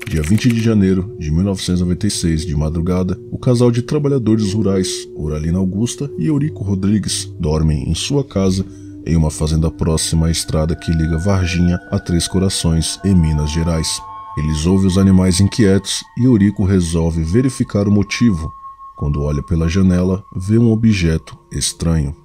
Dia 20 de janeiro de 1996, de madrugada, o casal de trabalhadores rurais, Oralina Augusta e Eurico Rodrigues, dormem em sua casa em uma fazenda próxima à estrada que liga Varginha a Três Corações, em Minas Gerais. Eles ouvem os animais inquietos e Eurico resolve verificar o motivo. Quando olha pela janela, vê um objeto estranho.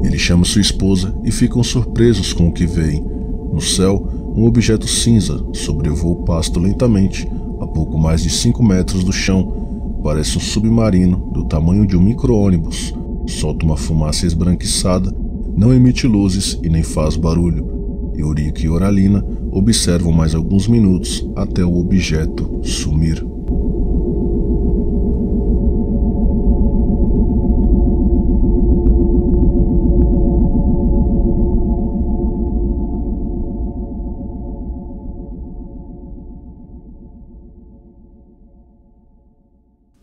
Ele chama sua esposa e ficam surpresos com o que veem. No céu, um objeto cinza sobrevoa o pasto lentamente, a pouco mais de 5 metros do chão. Parece um submarino do tamanho de um micro-ônibus. Solta uma fumaça esbranquiçada, não emite luzes e nem faz barulho. Eurico e Oralina observam mais alguns minutos até o objeto sumir.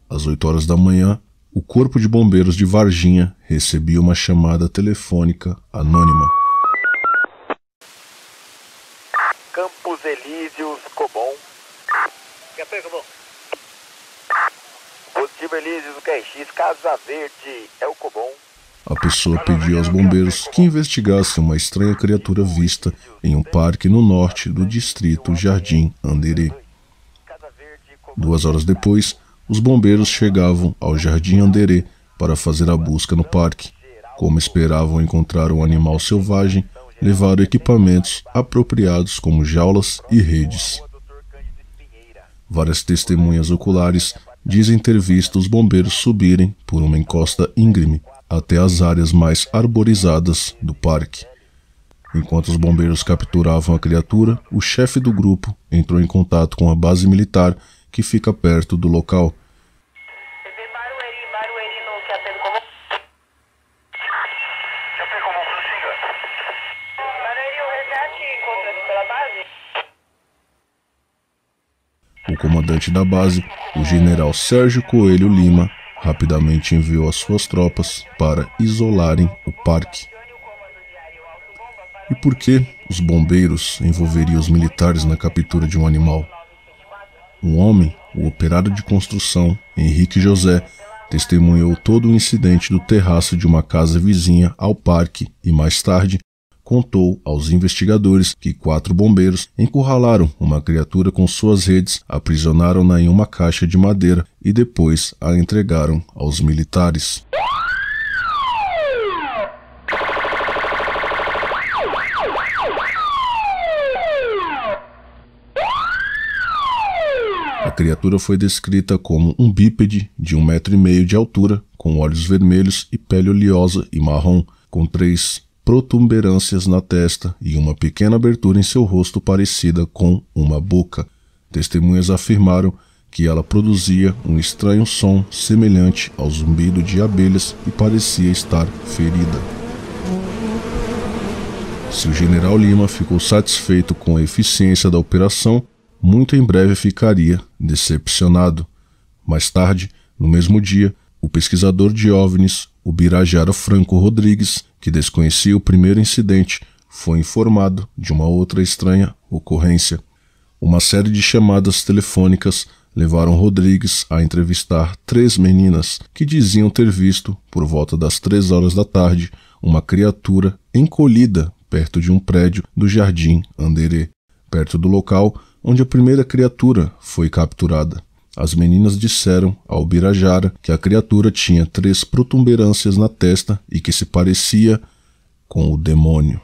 Às 8 horas da manhã, o Corpo de Bombeiros de Varginha recebia uma chamada telefônica anônima. Campos Elíseos, Cobom. Café, Cobom. Positivo Elíseos, QRX, Casa Verde, é o Cobom. A pessoa pediu aos bombeiros que investigassem uma estranha criatura vista em um parque no norte do distrito Jardim Anderê. 2 horas depois, os bombeiros chegavam ao Jardim Anderê para fazer a busca no parque. Como esperavam encontrar um animal selvagem, levaram equipamentos apropriados como jaulas e redes. Várias testemunhas oculares dizem ter visto os bombeiros subirem por uma encosta íngreme até as áreas mais arborizadas do parque. Enquanto os bombeiros capturavam a criatura, o chefe do grupo entrou em contato com a base militar que fica perto do local. O comandante da base, o general Sérgio Coelho Lima, rapidamente enviou as suas tropas para isolarem o parque. E por que os bombeiros envolveriam os militares na captura de um animal? Um homem, o operário de construção, Henrique José, testemunhou todo o incidente do terraço de uma casa vizinha ao parque e, mais tarde, contou aos investigadores que 4 bombeiros encurralaram uma criatura com suas redes, aprisionaram-na em uma caixa de madeira e depois a entregaram aos militares. A criatura foi descrita como um bípede de 1,5 metro de altura, com olhos vermelhos e pele oleosa e marrom, com 3 protuberâncias na testa e uma pequena abertura em seu rosto parecida com uma boca. Testemunhas afirmaram que ela produzia um estranho som semelhante ao zumbido de abelhas e parecia estar ferida. Se o general Lima ficou satisfeito com a eficiência da operação, muito em breve ficaria decepcionado. Mais tarde, no mesmo dia, o pesquisador de OVNIs, o Birajara Franco Rodrigues, que desconhecia o primeiro incidente, foi informado de uma outra estranha ocorrência. Uma série de chamadas telefônicas levaram Rodrigues a entrevistar 3 meninas que diziam ter visto, por volta das 3 horas da tarde, uma criatura encolhida perto de um prédio do Jardim Anderê, perto do local onde a primeira criatura foi capturada. As meninas disseram ao Birajara que a criatura tinha 3 protuberâncias na testa e que se parecia com o demônio.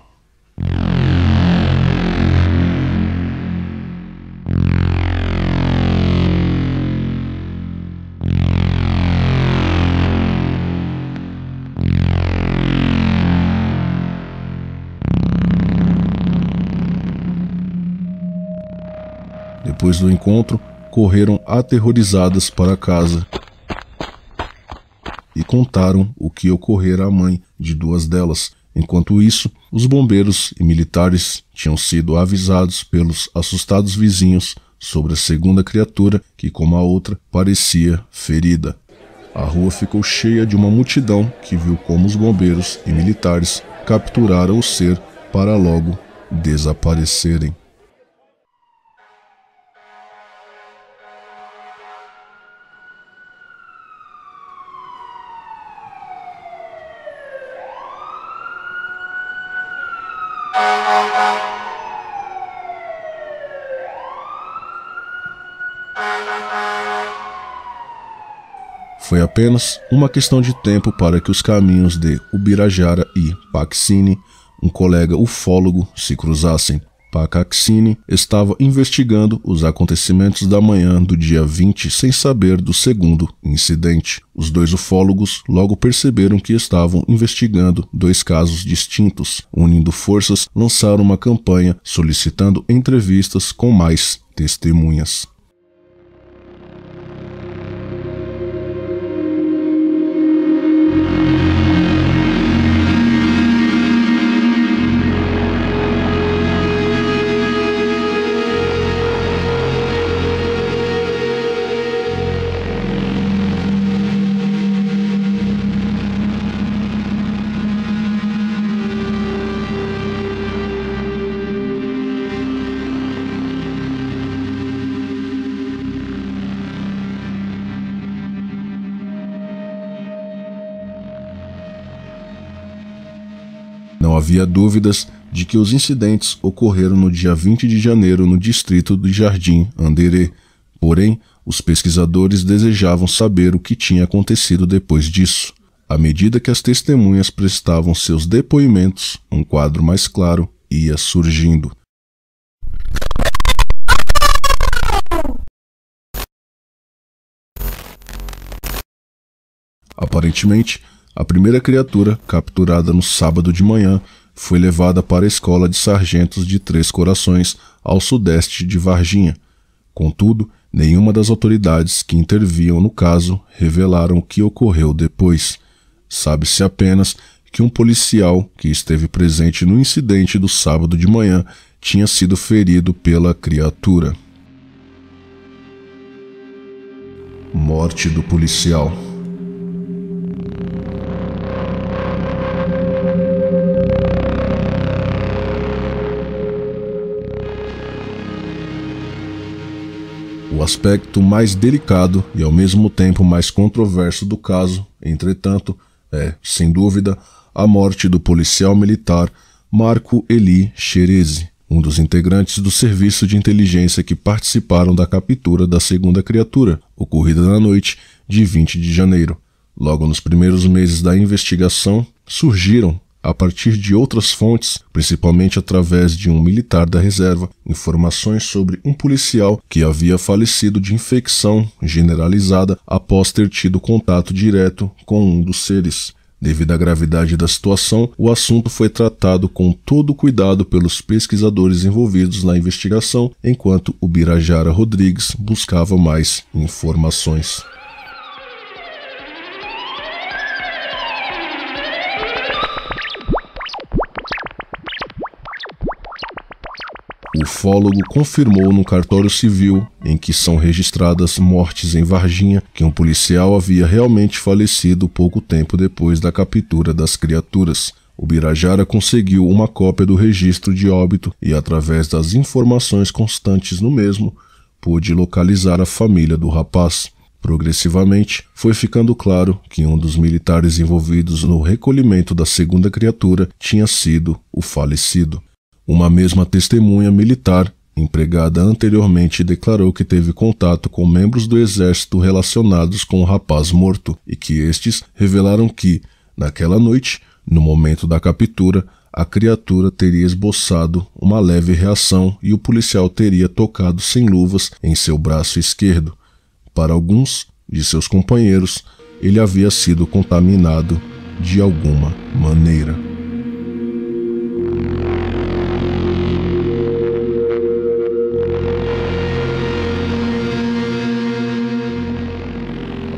Depois do encontro, correram aterrorizadas para casa e contaram o que ocorrera à mãe de 2 delas. Enquanto isso, os bombeiros e militares tinham sido avisados pelos assustados vizinhos sobre a segunda criatura que, como a outra, parecia ferida. A rua ficou cheia de uma multidão que viu como os bombeiros e militares capturaram o ser para logo desaparecerem. Foi apenas uma questão de tempo para que os caminhos de Ubirajara e Paksini, um colega ufólogo, se cruzassem. Paksini estava investigando os acontecimentos da manhã do dia 20 sem saber do segundo incidente. Os dois ufólogos logo perceberam que estavam investigando dois casos distintos. Unindo forças, lançaram uma campanha solicitando entrevistas com mais testemunhas. Não havia dúvidas de que os incidentes ocorreram no dia 20 de janeiro no distrito de Jardim Anderê. Porém, os pesquisadores desejavam saber o que tinha acontecido depois disso. À medida que as testemunhas prestavam seus depoimentos, um quadro mais claro ia surgindo. Aparentemente, a primeira criatura, capturada no sábado de manhã, foi levada para a escola de sargentos de Três Corações, ao sudeste de Varginha. Contudo, nenhuma das autoridades que interviam no caso revelaram o que ocorreu depois. Sabe-se apenas que um policial que esteve presente no incidente do sábado de manhã tinha sido ferido pela criatura. Morte do policial. O aspecto mais delicado e ao mesmo tempo mais controverso do caso, entretanto, é, sem dúvida, a morte do policial militar Marco Eli Xerezi, um dos integrantes do serviço de inteligência que participaram da captura da segunda criatura, ocorrida na noite de 20 de janeiro. Logo nos primeiros meses da investigação, surgiram, a partir de outras fontes, principalmente através de um militar da reserva, informações sobre um policial que havia falecido de infecção generalizada após ter tido contato direto com um dos seres. Devido à gravidade da situação, o assunto foi tratado com todo cuidado pelos pesquisadores envolvidos na investigação, enquanto Ubirajara Rodrigues buscava mais informações. O ufólogo confirmou no cartório civil, em que são registradas mortes em Varginha, que um policial havia realmente falecido pouco tempo depois da captura das criaturas. Ubirajara conseguiu uma cópia do registro de óbito e, através das informações constantes no mesmo, pôde localizar a família do rapaz. Progressivamente, foi ficando claro que um dos militares envolvidos no recolhimento da segunda criatura tinha sido o falecido. Uma mesma testemunha militar, empregada anteriormente, declarou que teve contato com membros do exército relacionados com o rapaz morto e que estes revelaram que, naquela noite, no momento da captura, a criatura teria esboçado uma leve reação e o policial teria tocado sem luvas em seu braço esquerdo. Para alguns de seus companheiros, ele havia sido contaminado de alguma maneira.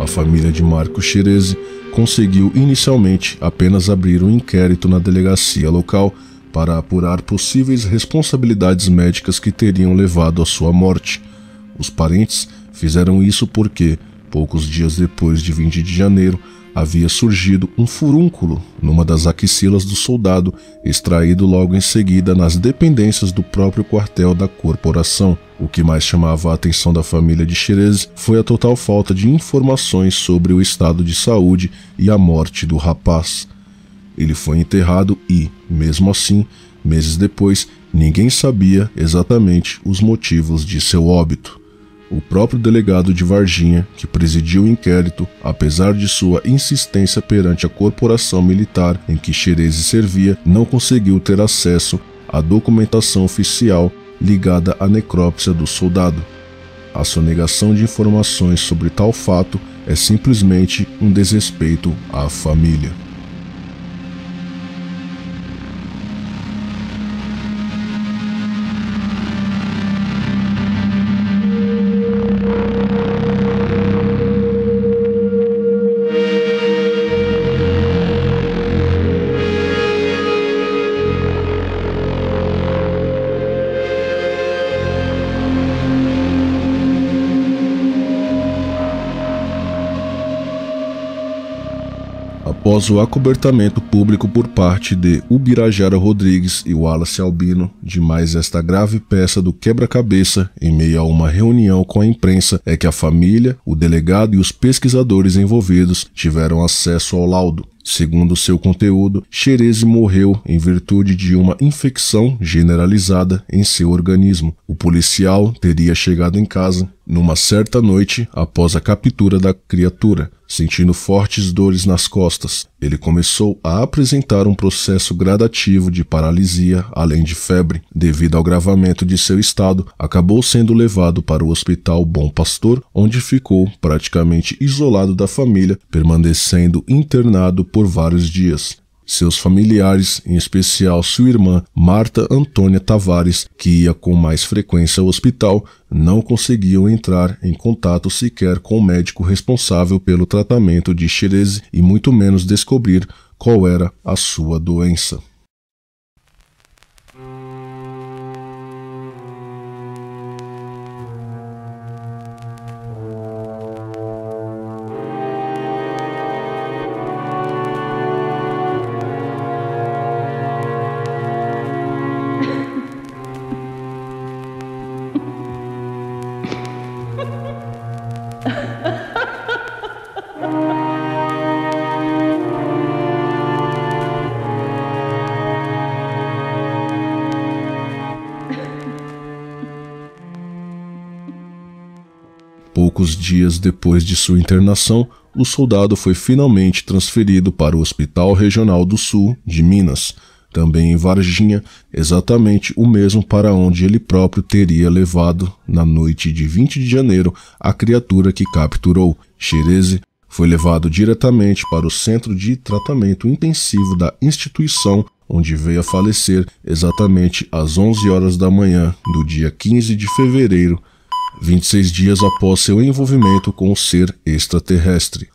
A família de Marco Xerezi conseguiu inicialmente apenas abrir um inquérito na delegacia local para apurar possíveis responsabilidades médicas que teriam levado à sua morte. Os parentes fizeram isso porque, Poucos dias depois de 20 de janeiro, havia surgido um furúnculo numa das axilas do soldado, extraído logo em seguida nas dependências do próprio quartel da corporação. O que mais chamava a atenção da família de Xerez foi a total falta de informações sobre o estado de saúde e a morte do rapaz. Ele foi enterrado e, mesmo assim, meses depois, ninguém sabia exatamente os motivos de seu óbito. O próprio delegado de Varginha, que presidiu o inquérito, apesar de sua insistência perante a corporação militar em que Xerez servia, não conseguiu ter acesso à documentação oficial ligada à necrópsia do soldado. A sonegação de informações sobre tal fato é simplesmente um desrespeito à família. Após o acobertamento público por parte de Ubirajara Rodrigues e Wallace Albino de mais esta grave peça do quebra-cabeça em meio a uma reunião com a imprensa, é que a família, o delegado e os pesquisadores envolvidos tiveram acesso ao laudo. Segundo seu conteúdo, Xerez morreu em virtude de uma infecção generalizada em seu organismo. O policial teria chegado em casa numa certa noite após a captura da criatura, sentindo fortes dores nas costas. Ele começou a apresentar um processo gradativo de paralisia, além de febre. Devido ao agravamento de seu estado, acabou sendo levado para o Hospital Bom Pastor, onde ficou praticamente isolado da família, permanecendo internado por vários dias. Seus familiares, em especial sua irmã Marta Antônia Tavares, que ia com mais frequência ao hospital, não conseguiam entrar em contato sequer com o médico responsável pelo tratamento de Xerez e muito menos descobrir qual era a sua doença. Poucos dias depois de sua internação, o soldado foi finalmente transferido para o Hospital Regional do Sul de Minas, também em Varginha, exatamente o mesmo para onde ele próprio teria levado, na noite de 20 de janeiro, a criatura que capturou. Xerez foi levado diretamente para o Centro de Tratamento Intensivo da instituição, onde veio a falecer exatamente às 11 horas da manhã do dia 15 de fevereiro, 26 dias após seu envolvimento com o ser extraterrestre.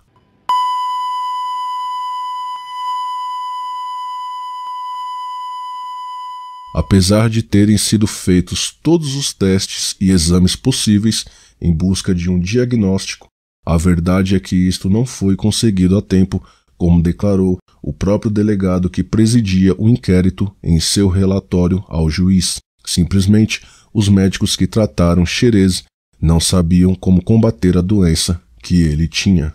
Apesar de terem sido feitos todos os testes e exames possíveis em busca de um diagnóstico, a verdade é que isto não foi conseguido a tempo, como declarou o próprio delegado que presidia o inquérito em seu relatório ao juiz. Simplesmente, os médicos que trataram Xerez não sabiam como combater a doença que ele tinha.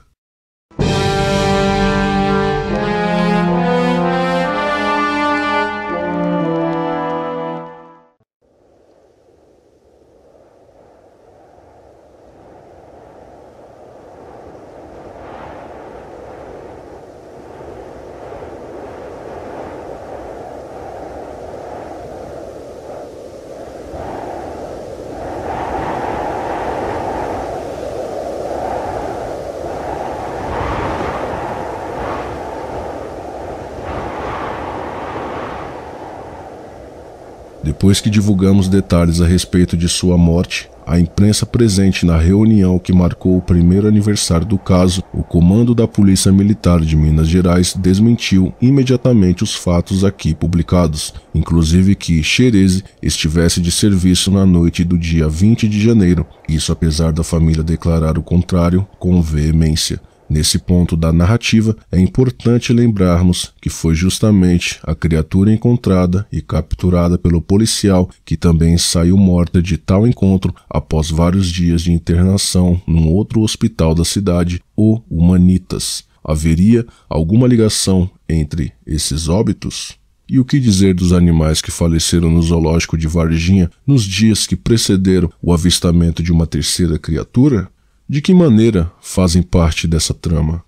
Depois que divulgamos detalhes a respeito de sua morte, a imprensa presente na reunião que marcou o primeiro aniversário do caso, o comando da Polícia Militar de Minas Gerais desmentiu imediatamente os fatos aqui publicados, inclusive que Xerezi estivesse de serviço na noite do dia 20 de janeiro, isso apesar da família declarar o contrário com veemência. Nesse ponto da narrativa, é importante lembrarmos que foi justamente a criatura encontrada e capturada pelo policial que também saiu morta de tal encontro após vários dias de internação num outro hospital da cidade, o Humanitas. Haveria alguma ligação entre esses óbitos? E o que dizer dos animais que faleceram no zoológico de Varginha nos dias que precederam o avistamento de uma terceira criatura? De que maneira fazem parte dessa trama?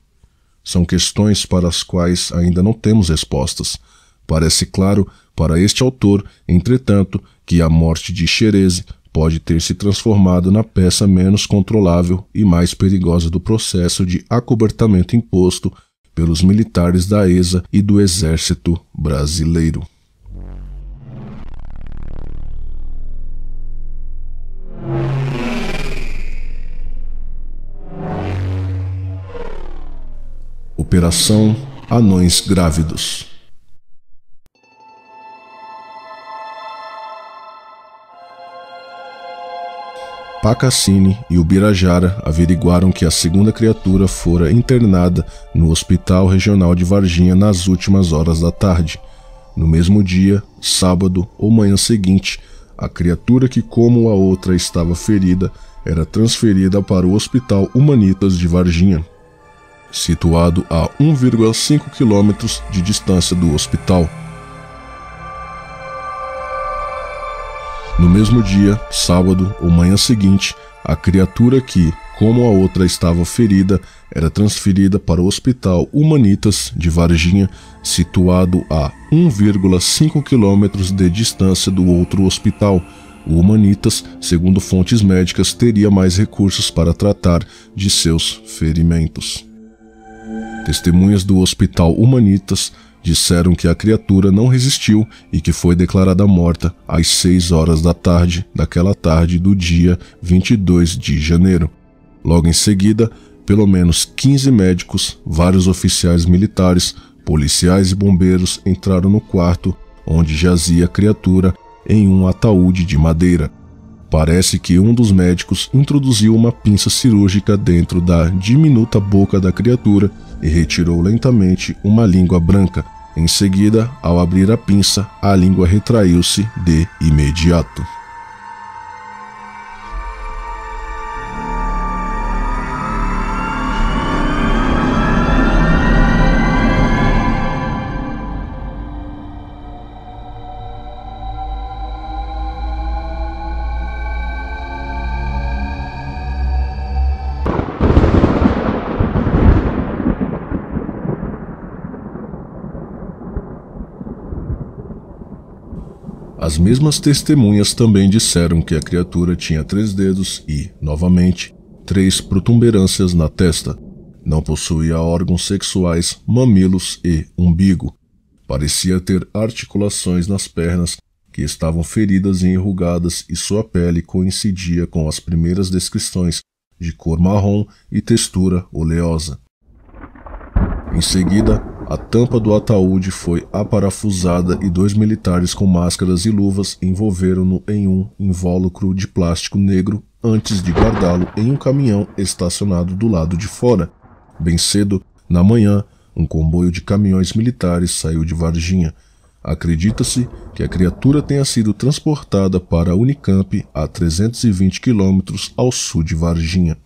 São questões para as quais ainda não temos respostas. Parece claro para este autor, entretanto, que a morte de Xerezi pode ter se transformado na peça menos controlável e mais perigosa do processo de acobertamento imposto pelos militares da ESA e do Exército Brasileiro. Operação Anões Grávidos. Pacassini e Ubirajara averiguaram que a segunda criatura fora internada no Hospital Regional de Varginha nas últimas horas da tarde. No mesmo dia, sábado ou manhã seguinte, a criatura que, como a outra, estava ferida, era transferida para o Hospital Humanitas de Varginha, situado a 1,5 quilômetros de distância do hospital. No mesmo dia, sábado ou manhã seguinte, a criatura que, como a outra estava ferida, era transferida para o Hospital Humanitas de Varginha, situado a 1,5 quilômetros de distância do outro hospital. O Humanitas, segundo fontes médicas, teria mais recursos para tratar de seus ferimentos. Testemunhas do Hospital Humanitas disseram que a criatura não resistiu e que foi declarada morta às 6 horas da tarde daquela tarde do dia 22 de janeiro. Logo em seguida, pelo menos 15 médicos, vários oficiais militares, policiais e bombeiros entraram no quarto onde jazia a criatura em um ataúde de madeira. Parece que um dos médicos introduziu uma pinça cirúrgica dentro da diminuta boca da criatura e retirou lentamente uma língua branca. Em seguida, ao abrir a pinça, a língua retraiu-se de imediato. As mesmas testemunhas também disseram que a criatura tinha 3 dedos e, novamente, 3 protuberâncias na testa. Não possuía órgãos sexuais, mamilos e umbigo. Parecia ter articulações nas pernas que estavam feridas e enrugadas e sua pele coincidia com as primeiras descrições de cor marrom e textura oleosa. Em seguida, a tampa do ataúde foi aparafusada e 2 militares com máscaras e luvas envolveram-no em um invólucro de plástico negro antes de guardá-lo em um caminhão estacionado do lado de fora. Bem cedo, na manhã, um comboio de caminhões militares saiu de Varginha. Acredita-se que a criatura tenha sido transportada para a Unicamp a 320 quilômetros ao sul de Varginha.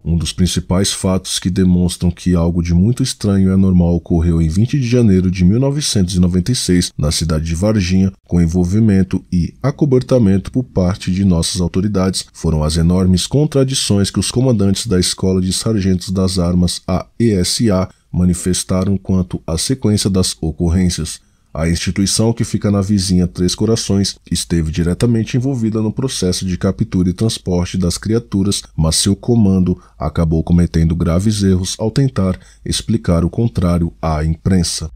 Um dos principais fatos que demonstram que algo de muito estranho e anormal ocorreu em 20 de janeiro de 1996 na cidade de Varginha, com envolvimento e acobertamento por parte de nossas autoridades, foram as enormes contradições que os comandantes da Escola de Sargentos das Armas, a ESA, manifestaram quanto à sequência das ocorrências. A instituição, que fica na vizinha Três Corações, esteve diretamente envolvida no processo de captura e transporte das criaturas, mas seu comando acabou cometendo graves erros ao tentar explicar o contrário à imprensa.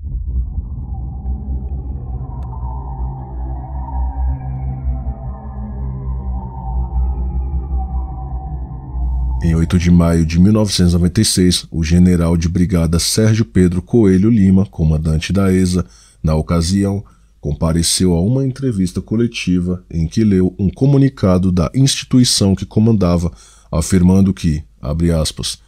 Em 8 de maio de 1996, o general de brigada Sérgio Pedro Coelho Lima, comandante da ESA, na ocasião, compareceu a uma entrevista coletiva em que leu um comunicado da instituição que comandava, afirmando que, abre aspas,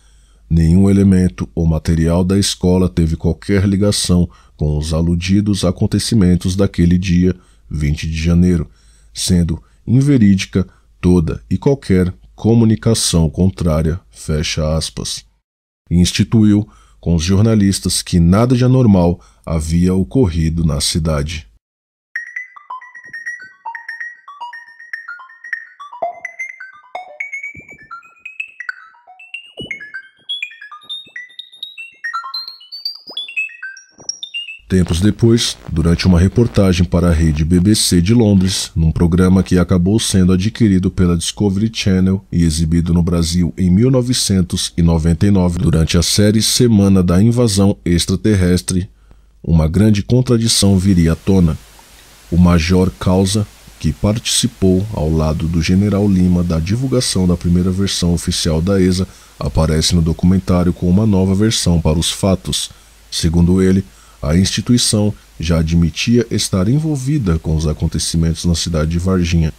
nenhum elemento ou material da escola teve qualquer ligação com os aludidos acontecimentos daquele dia, 20 de janeiro, sendo inverídica toda e qualquer comunicação contrária, fecha aspas. E instituiu com os jornalistas que nada de anormal havia ocorrido na cidade. Tempos depois, durante uma reportagem para a rede BBC de Londres, num programa que acabou sendo adquirido pela Discovery Channel e exibido no Brasil em 1999 durante a série Semana da Invasão Extraterrestre, uma grande contradição viria à tona. O Major Causa, que participou ao lado do General Lima da divulgação da primeira versão oficial da ESA, aparece no documentário com uma nova versão para os fatos. Segundo ele, a instituição já admitia estar envolvida com os acontecimentos na cidade de Varginha.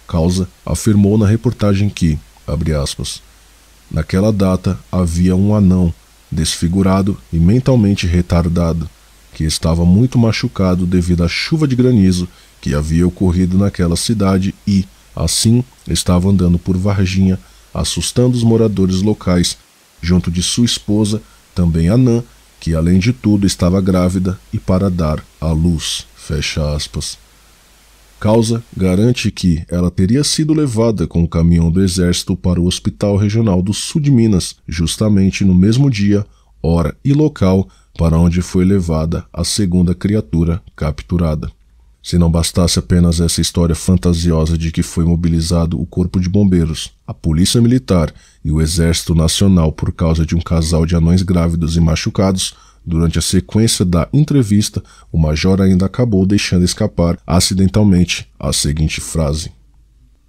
Causa afirmou na reportagem que, abre aspas, naquela data havia um anão, desfigurado e mentalmente retardado, que estava muito machucado devido à chuva de granizo que havia ocorrido naquela cidade e, assim, estava andando por Varginha, assustando os moradores locais, junto de sua esposa, também anã, que além de tudo estava grávida e para dar à luz, fecha aspas. Causa garante que ela teria sido levada com o caminhão do exército para o Hospital Regional do Sul de Minas, justamente no mesmo dia, hora e local para onde foi levada a segunda criatura capturada. Se não bastasse apenas essa história fantasiosa de que foi mobilizado o Corpo de Bombeiros, a Polícia Militar e o Exército Nacional por causa de um casal de anões grávidos e machucados, durante a sequência da entrevista, o major ainda acabou deixando escapar acidentalmente a seguinte frase.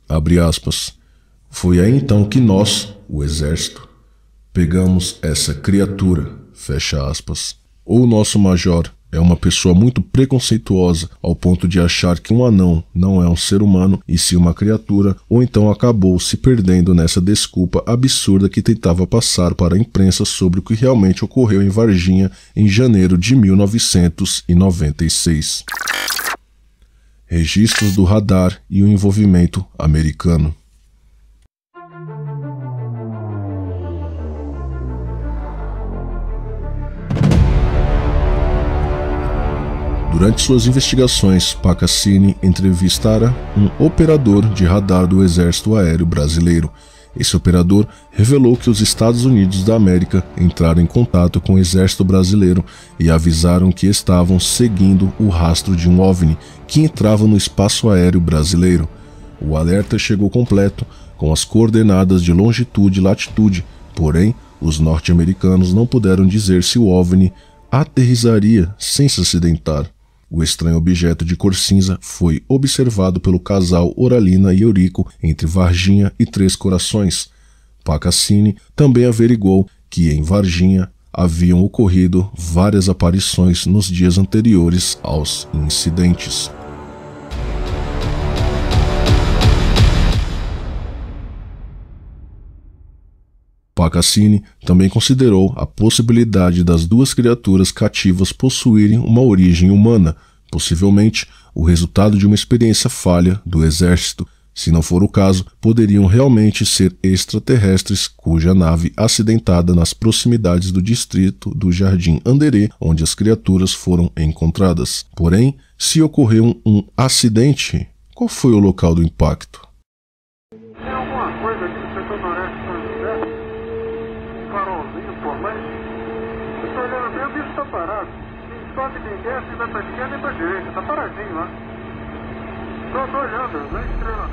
Abre aspas. Foi aí então que nós, o Exército, pegamos essa criatura, fecha aspas. Ou o nosso major é uma pessoa muito preconceituosa ao ponto de achar que um anão não é um ser humano e sim uma criatura, ou então acabou se perdendo nessa desculpa absurda que tentava passar para a imprensa sobre o que realmente ocorreu em Varginha em janeiro de 1996. Registros do radar e o envolvimento americano. Durante suas investigações, Paccassini entrevistara um operador de radar do Exército Aéreo Brasileiro. Esse operador revelou que os Estados Unidos da América entraram em contato com o Exército Brasileiro e avisaram que estavam seguindo o rastro de um OVNI que entrava no espaço aéreo brasileiro. O alerta chegou completo, com as coordenadas de longitude e latitude, porém, os norte-americanos não puderam dizer se o OVNI aterrissaria sem se acidentar. O estranho objeto de cor cinza foi observado pelo casal Oralina e Eurico entre Varginha e Três Corações. Paccassini também averigou que em Varginha haviam ocorrido várias aparições nos dias anteriores aos incidentes. Paccassini também considerou a possibilidade das duas criaturas cativas possuírem uma origem humana, possivelmente o resultado de uma experiência falha do exército. Se não for o caso, poderiam realmente ser extraterrestres cuja nave acidentada nas proximidades do distrito do Jardim Anderê, onde as criaturas foram encontradas. Porém, se ocorreu um acidente, qual foi o local do impacto? Tá paradinho lá. Tô olhando, não é estrela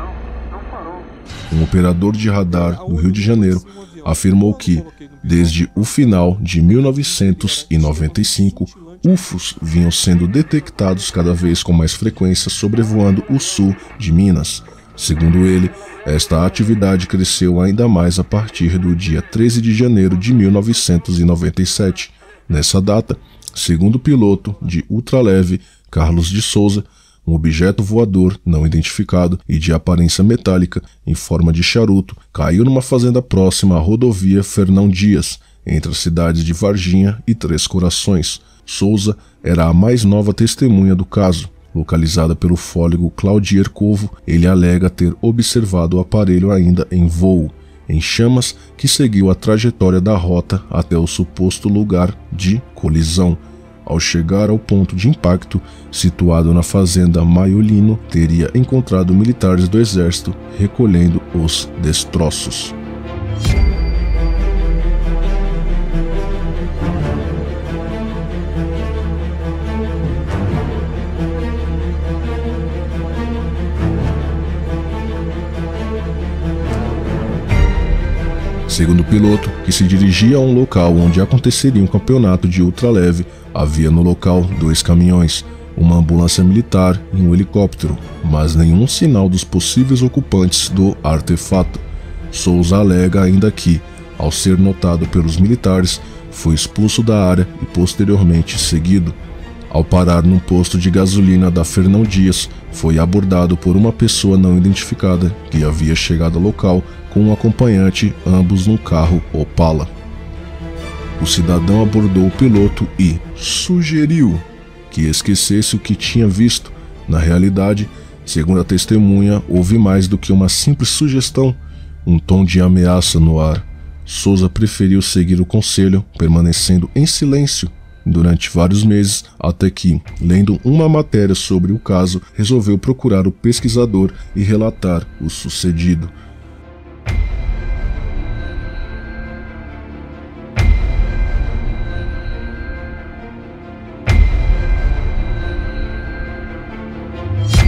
não parou. Um operador de radar do Rio de Janeiro afirmou que, desde o final de 1995, UFOs vinham sendo detectados cada vez com mais frequência sobrevoando o sul de Minas. Segundo ele, esta atividade cresceu ainda mais a partir do dia 13 de janeiro de 1997. Nessa data, segundo o piloto de ultraleve Carlos de Souza, um objeto voador não identificado e de aparência metálica em forma de charuto caiu numa fazenda próxima à rodovia Fernão Dias, entre as cidades de Varginha e Três Corações. Souza era a mais nova testemunha do caso. Localizada pelo fólogo Claudier Covo, ele alega ter observado o aparelho ainda em voo, em chamas, que seguiu a trajetória da rota até o suposto lugar de colisão. Ao chegar ao ponto de impacto, situado na fazenda Maiolino, teria encontrado militares do exército recolhendo os destroços. Segundo o piloto, que se dirigia a um local onde aconteceria um campeonato de ultraleve, havia no local 2 caminhões, uma ambulância militar e um helicóptero, mas nenhum sinal dos possíveis ocupantes do artefato. Souza alega ainda que, ao ser notado pelos militares, foi expulso da área e posteriormente seguido. Ao parar num posto de gasolina da Fernão Dias, foi abordado por uma pessoa não identificada que havia chegado ao local com um acompanhante, ambos num carro Opala. O cidadão abordou o piloto e sugeriu que esquecesse o que tinha visto. Na realidade, segundo a testemunha, houve mais do que uma simples sugestão, um tom de ameaça no ar. Souza preferiu seguir o conselho, permanecendo em silêncio durante vários meses, até que, lendo uma matéria sobre o caso, resolveu procurar o pesquisador e relatar o sucedido.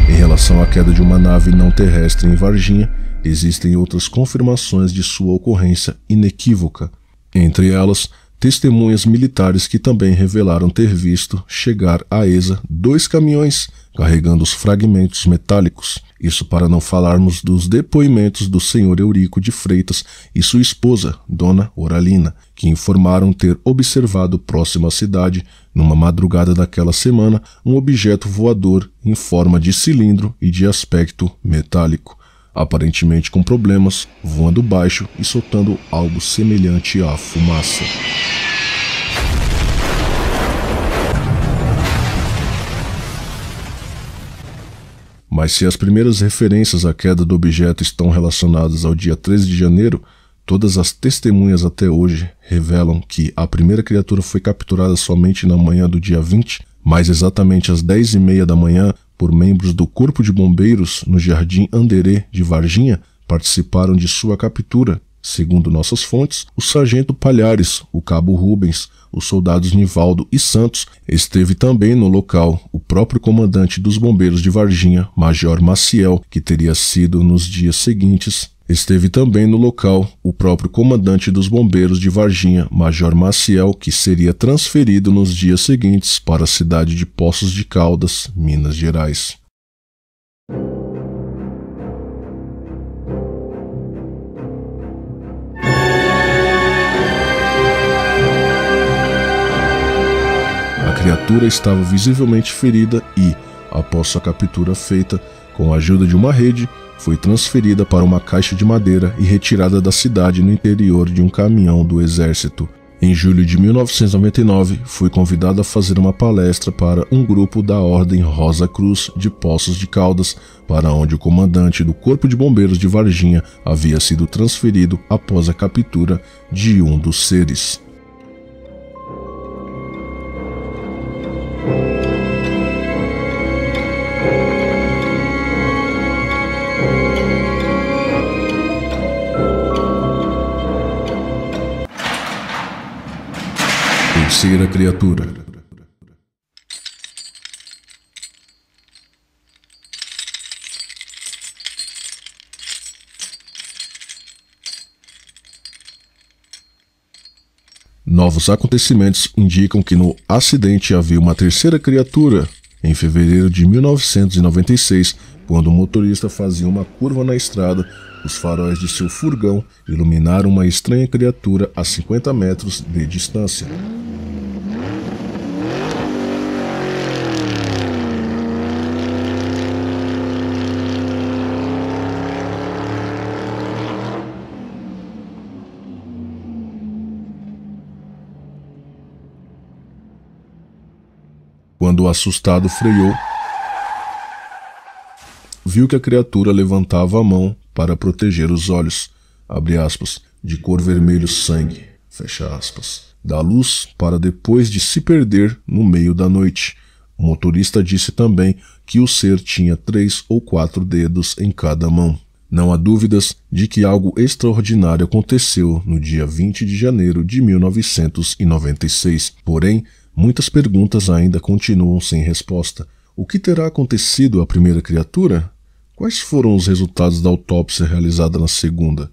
Em relação à queda de uma nave não terrestre em Varginha, existem outras confirmações de sua ocorrência inequívoca. Entre elas, testemunhas militares que também revelaram ter visto chegar à ESA 2 caminhões carregando os fragmentos metálicos. Isso para não falarmos dos depoimentos do senhor Eurico de Freitas e sua esposa, Dona Oralina, que informaram ter observado próximo à cidade, numa madrugada daquela semana, um objeto voador em forma de cilindro e de aspecto metálico, aparentemente com problemas, voando baixo e soltando algo semelhante à fumaça. Mas se as primeiras referências à queda do objeto estão relacionadas ao dia 13 de janeiro, todas as testemunhas até hoje revelam que a primeira criatura foi capturada somente na manhã do dia 20, mais exatamente às 10h30 da manhã, por membros do Corpo de Bombeiros no Jardim Anderê de Varginha, participaram de sua captura. Segundo nossas fontes, o sargento Palhares, o cabo Rubens, os soldados Nivaldo e Santos, esteve também no local o próprio comandante dos bombeiros de Varginha, Major Maciel, que teria sido nos dias seguintes. Esteve também no local o próprio comandante dos bombeiros de Varginha, Major Maciel, que seria transferido nos dias seguintes para a cidade de Poços de Caldas, Minas Gerais. A criatura estava visivelmente ferida e, após sua captura feita, com a ajuda de uma rede, foi transferida para uma caixa de madeira e retirada da cidade no interior de um caminhão do exército. Em julho de 1999, fui convidado a fazer uma palestra para um grupo da Ordem Rosa Cruz de Poços de Caldas, para onde o comandante do Corpo de Bombeiros de Varginha havia sido transferido após a captura de um dos seres. Terceira criatura. Novos acontecimentos indicam que no acidente havia uma terceira criatura em fevereiro de 1996, quando o motorista fazia uma curva na estrada, os faróis de seu furgão iluminaram uma estranha criatura a 50 metros de distância. Quando o assustado freou, viu que a criatura levantava a mão para proteger os olhos, abre aspas, de cor vermelho sangue, fecha aspas, da luz para depois de se perder no meio da noite. O motorista disse também que o ser tinha 3 ou 4 dedos em cada mão. Não há dúvidas de que algo extraordinário aconteceu no dia 20 de janeiro de 1996, porém, muitas perguntas ainda continuam sem resposta. O que terá acontecido à primeira criatura? Quais foram os resultados da autópsia realizada na segunda?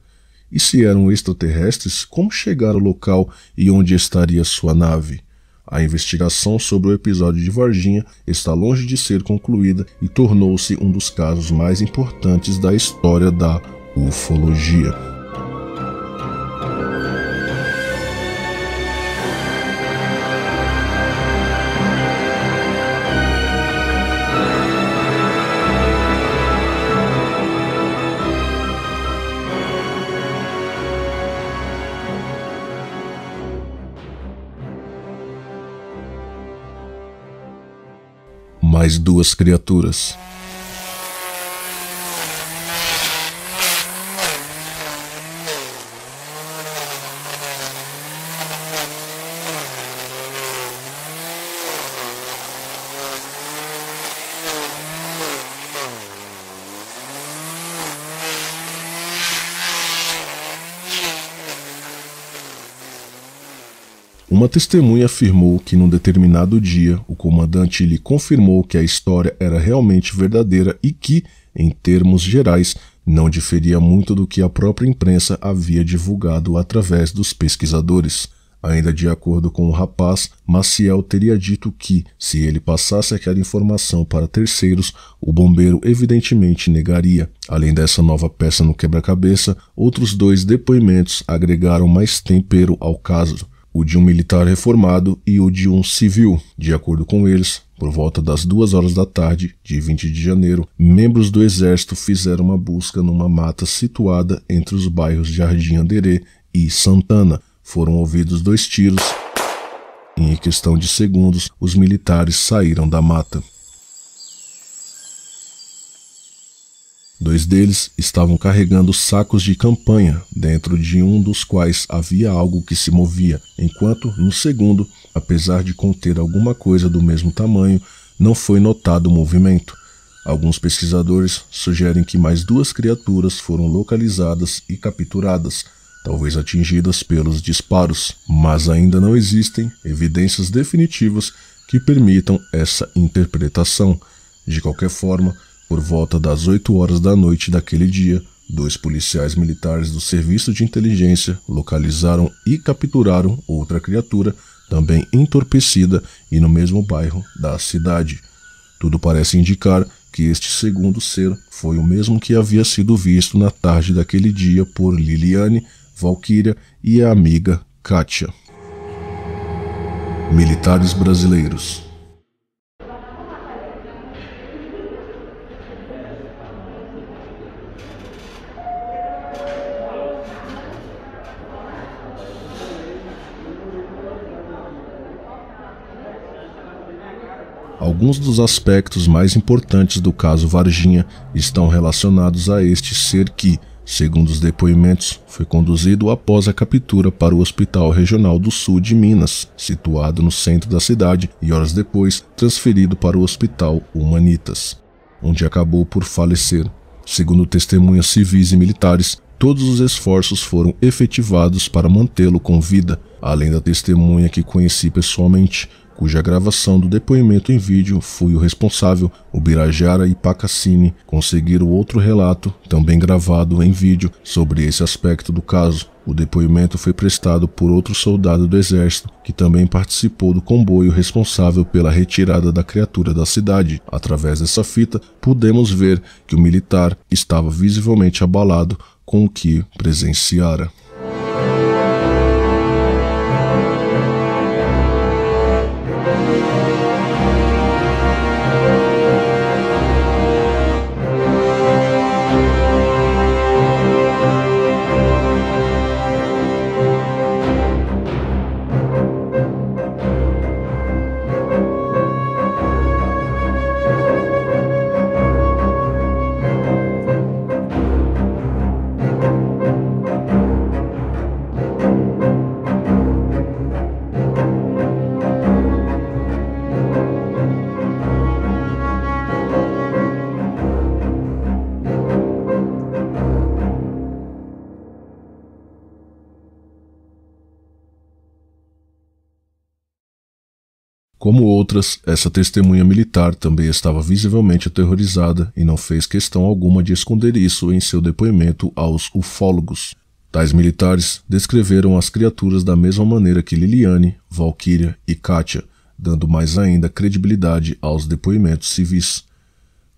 E se eram extraterrestres, como chegar ao local e onde estaria sua nave? A investigação sobre o episódio de Varginha está longe de ser concluída e tornou-se um dos casos mais importantes da história da ufologia. Mais 2 criaturas. Uma testemunha afirmou que num determinado dia o comandante lhe confirmou que a história era realmente verdadeira e que, em termos gerais, não diferia muito do que a própria imprensa havia divulgado através dos pesquisadores. Ainda de acordo com o rapaz, Maciel teria dito que, se ele passasse aquela informação para terceiros, o bombeiro evidentemente negaria. Além dessa nova peça no quebra-cabeça, outros 2 depoimentos agregaram mais tempero ao caso. O de um militar reformado e o de um civil. De acordo com eles, por volta das 2 horas da tarde de 20 de janeiro, membros do exército fizeram uma busca numa mata situada entre os bairros Jardim Anderê e Santana. Foram ouvidos 2 tiros e, em questão de segundos, os militares saíram da mata. 2 deles estavam carregando sacos de campanha, dentro de um dos quais havia algo que se movia, enquanto, no segundo, apesar de conter alguma coisa do mesmo tamanho, não foi notado movimento. Alguns pesquisadores sugerem que mais 2 criaturas foram localizadas e capturadas, talvez atingidas pelos disparos, mas ainda não existem evidências definitivas que permitam essa interpretação. De qualquer forma, por volta das 8 horas da noite daquele dia, 2 policiais militares do Serviço de Inteligência localizaram e capturaram outra criatura, também entorpecida e no mesmo bairro da cidade. Tudo parece indicar que este segundo ser foi o mesmo que havia sido visto na tarde daquele dia por Liliane, Valquíria e a amiga Kátia. Militares brasileiros. Alguns dos aspectos mais importantes do caso Varginha estão relacionados a este ser que, segundo os depoimentos, foi conduzido após a captura para o Hospital Regional do Sul de Minas, situado no centro da cidade, e horas depois transferido para o Hospital Humanitas, onde acabou por falecer. Segundo testemunhas civis e militares, todos os esforços foram efetivados para mantê-lo com vida. Além da testemunha que conheci pessoalmente, cuja gravação do depoimento em vídeo foi o responsável, o Birajara Ipakacine, conseguir o outro relato, também gravado em vídeo, sobre esse aspecto do caso. O depoimento foi prestado por outro soldado do exército, que também participou do comboio responsável pela retirada da criatura da cidade. Através dessa fita, pudemos ver que o militar estava visivelmente abalado com o que presenciara. Como outras, essa testemunha militar também estava visivelmente aterrorizada e não fez questão alguma de esconder isso em seu depoimento aos ufólogos. Tais militares descreveram as criaturas da mesma maneira que Liliane, Valkyria e Kátia, dando mais ainda credibilidade aos depoimentos civis.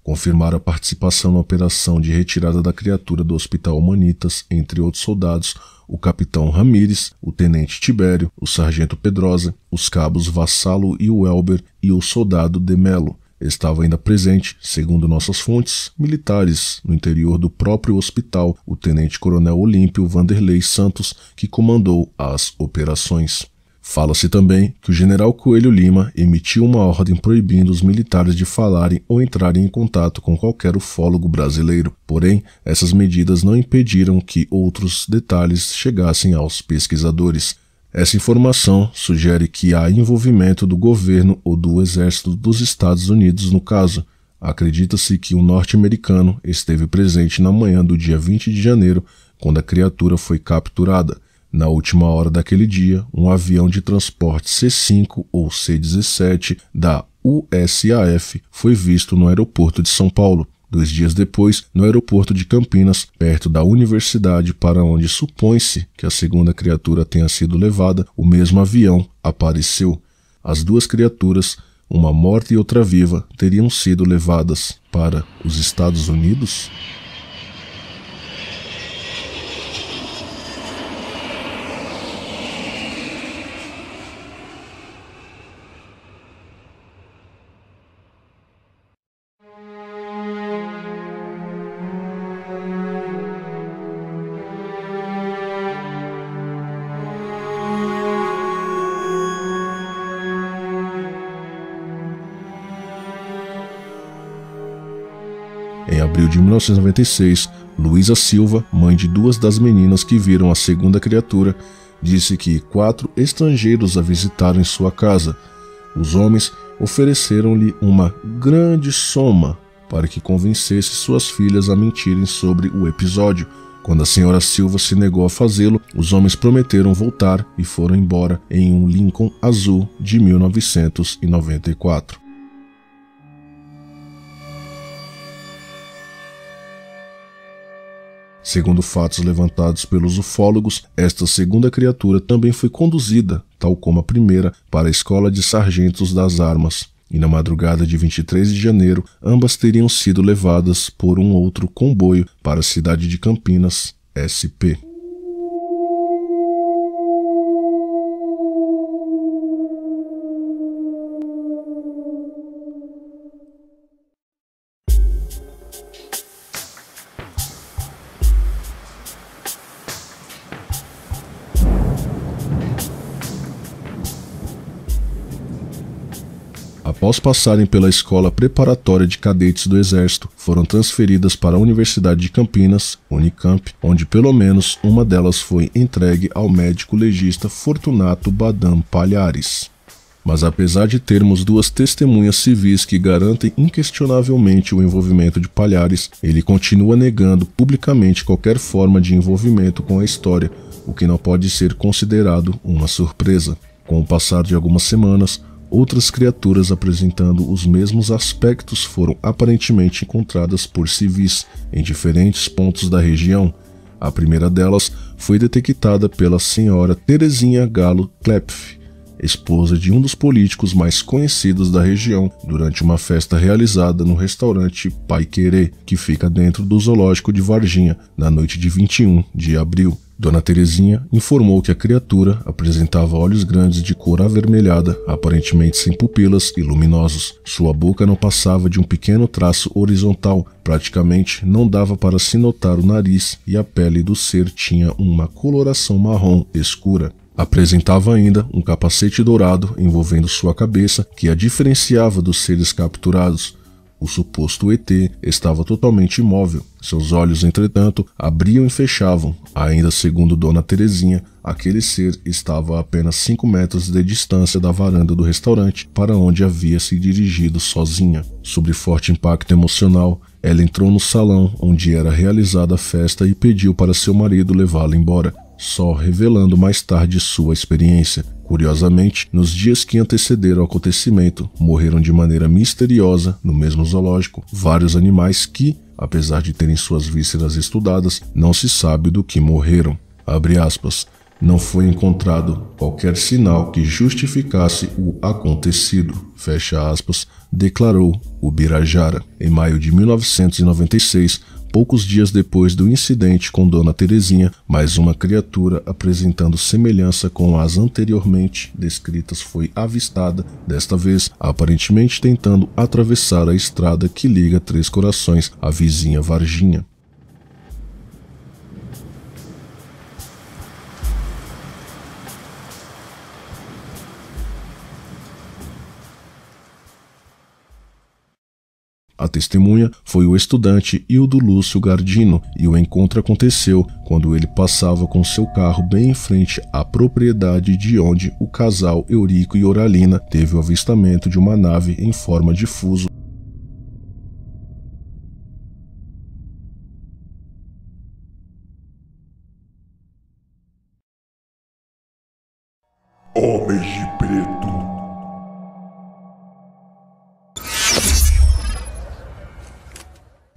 Confirmaram a participação na operação de retirada da criatura do Hospital Humanitas, entre outros soldados, o capitão Ramírez, o tenente Tibério, o sargento Pedrosa, os cabos Vassalo e Welber e o soldado de Mello. Estava ainda presente, segundo nossas fontes, militares no interior do próprio hospital, o tenente-coronel Olímpio Vanderlei Santos, que comandou as operações. Fala-se também que o general Coelho Lima emitiu uma ordem proibindo os militares de falarem ou entrarem em contato com qualquer ufólogo brasileiro. Porém, essas medidas não impediram que outros detalhes chegassem aos pesquisadores. Essa informação sugere que há envolvimento do governo ou do exército dos Estados Unidos no caso. Acredita-se que um norte-americano esteve presente na manhã do dia 20 de janeiro, quando a criatura foi capturada. Na última hora daquele dia, um avião de transporte C-5 ou C-17 da USAF foi visto no aeroporto de São Paulo. 2 dias depois, no aeroporto de Campinas, perto da universidade para onde supõe-se que a segunda criatura tenha sido levada, o mesmo avião apareceu. As duas criaturas, uma morta e outra viva, teriam sido levadas para os Estados Unidos? Em abril de 1996, Luísa Silva, mãe de 2 das meninas que viram a segunda criatura, disse que 4 estrangeiros a visitaram em sua casa. Os homens ofereceram-lhe uma grande soma para que convencesse suas filhas a mentirem sobre o episódio. Quando a senhora Silva se negou a fazê-lo, os homens prometeram voltar e foram embora em um Lincoln azul de 1994. Segundo fatos levantados pelos ufólogos, esta segunda criatura também foi conduzida, tal como a primeira, para a Escola de Sargentos das Armas, e na madrugada de 23 de janeiro, ambas teriam sido levadas por um outro comboio para a cidade de Campinas, SP. Após passarem pela Escola Preparatória de Cadetes do Exército, foram transferidas para a Universidade de Campinas, Unicamp, onde pelo menos uma delas foi entregue ao médico legista Fortunato Badam Palhares. Mas apesar de termos 2 testemunhas civis que garantem inquestionavelmente o envolvimento de Palhares, ele continua negando publicamente qualquer forma de envolvimento com a história, o que não pode ser considerado uma surpresa. Com o passar de algumas semanas, outras criaturas apresentando os mesmos aspectos foram aparentemente encontradas por civis em diferentes pontos da região. A primeira delas foi detectada pela senhora Terezinha Galo Klepf, esposa de um dos políticos mais conhecidos da região, durante uma festa realizada no restaurante Pai Querer, que fica dentro do zoológico de Varginha, na noite de 21 de abril. Dona Terezinha informou que a criatura apresentava olhos grandes de cor avermelhada, aparentemente sem pupilas e luminosos. Sua boca não passava de um pequeno traço horizontal, praticamente não dava para se notar o nariz, e a pele do ser tinha uma coloração marrom escura. Apresentava ainda um capacete dourado envolvendo sua cabeça que a diferenciava dos seres capturados. O suposto ET estava totalmente imóvel. Seus olhos, entretanto, abriam e fechavam. Ainda segundo Dona Terezinha, aquele ser estava a apenas 5 metros de distância da varanda do restaurante, para onde havia se dirigido sozinha. Sob forte impacto emocional, ela entrou no salão onde era realizada a festa e pediu para seu marido levá-la embora, só revelando mais tarde sua experiência. Curiosamente, nos dias que antecederam o acontecimento, morreram de maneira misteriosa, no mesmo zoológico, vários animais que, apesar de terem suas vísceras estudadas, não se sabe do que morreram. Abre aspas. Não foi encontrado qualquer sinal que justificasse o acontecido, fecha aspas, declarou o Birajara. Em maio de 1996, poucos dias depois do incidente com Dona Terezinha, mais uma criatura apresentando semelhança com as anteriormente descritas foi avistada, desta vez aparentemente tentando atravessar a estrada que liga Três Corações à vizinha Varginha. A testemunha foi o estudante Hildo Lúcio Gardino, e o encontro aconteceu quando ele passava com seu carro bem em frente à propriedade de onde o casal Eurico e Oralina teve o avistamento de uma nave em forma de fuso. Homens de Preto.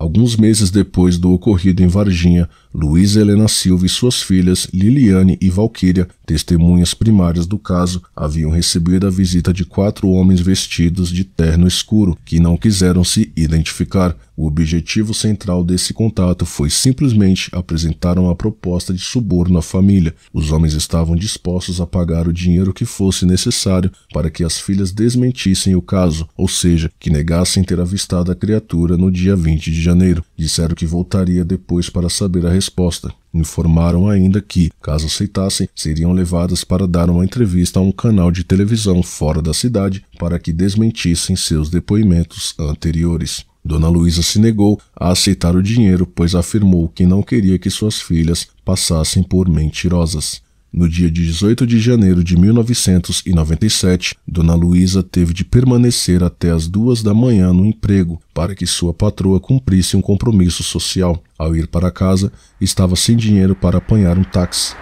Alguns meses depois do ocorrido em Varginha, Luísa Helena Silva e suas filhas Liliane e Valquíria, testemunhas primárias do caso, haviam recebido a visita de 4 homens vestidos de terno escuro, que não quiseram se identificar. O objetivo central desse contato foi simplesmente apresentar uma proposta de suborno à família. Os homens estavam dispostos a pagar o dinheiro que fosse necessário para que as filhas desmentissem o caso, ou seja, que negassem ter avistado a criatura no dia 20 de janeiro. Disseram que voltaria depois para saber a resposta. Informaram ainda que, caso aceitassem, seriam levadas para dar uma entrevista a um canal de televisão fora da cidade para que desmentissem seus depoimentos anteriores. Dona Luísa se negou a aceitar o dinheiro, pois afirmou que não queria que suas filhas passassem por mentirosas. No dia 18 de janeiro de 1997, Dona Luísa teve de permanecer até as 2 da manhã no emprego para que sua patroa cumprisse um compromisso social. Ao ir para casa, estava sem dinheiro para apanhar um táxi.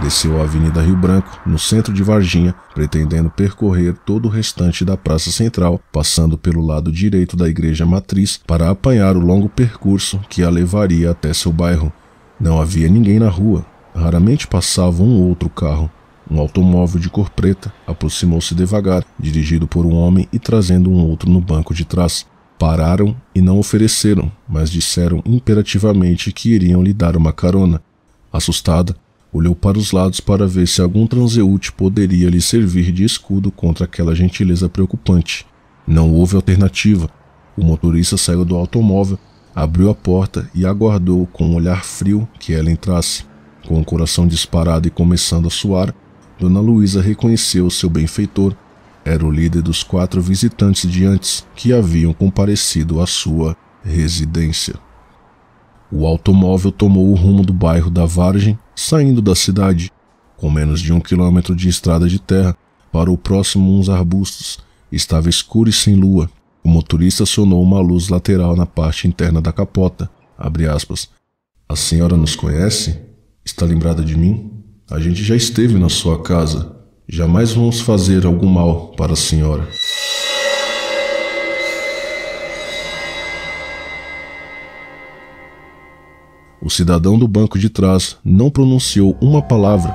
Desceu a Avenida Rio Branco, no centro de Varginha, pretendendo percorrer todo o restante da Praça Central, passando pelo lado direito da Igreja Matriz para apanhar o longo percurso que a levaria até seu bairro. Não havia ninguém na rua. Raramente passava um outro carro. Um automóvel de cor preta aproximou-se devagar, dirigido por um homem e trazendo um outro no banco de trás. Pararam e não ofereceram, mas disseram imperativamente que iriam lhe dar uma carona. Assustada, olhou para os lados para ver se algum transeúnte poderia lhe servir de escudo contra aquela gentileza preocupante. Não houve alternativa. O motorista saiu do automóvel, abriu a porta e aguardou com um olhar frio que ela entrasse. Com o coração disparado e começando a suar, Dona Luísa reconheceu seu benfeitor. Era o líder dos 4 visitantes de antes que haviam comparecido à sua residência. O automóvel tomou o rumo do bairro da Vargem, saindo da cidade. Com menos de 1 quilômetro de estrada de terra, parou próximo a uns arbustos. Estava escuro e sem lua. O motorista acionou uma luz lateral na parte interna da capota. Abre aspas. A senhora nos conhece? Está lembrada de mim? A gente já esteve na sua casa. Jamais vamos fazer algum mal para a senhora. O cidadão do banco de trás não pronunciou uma palavra.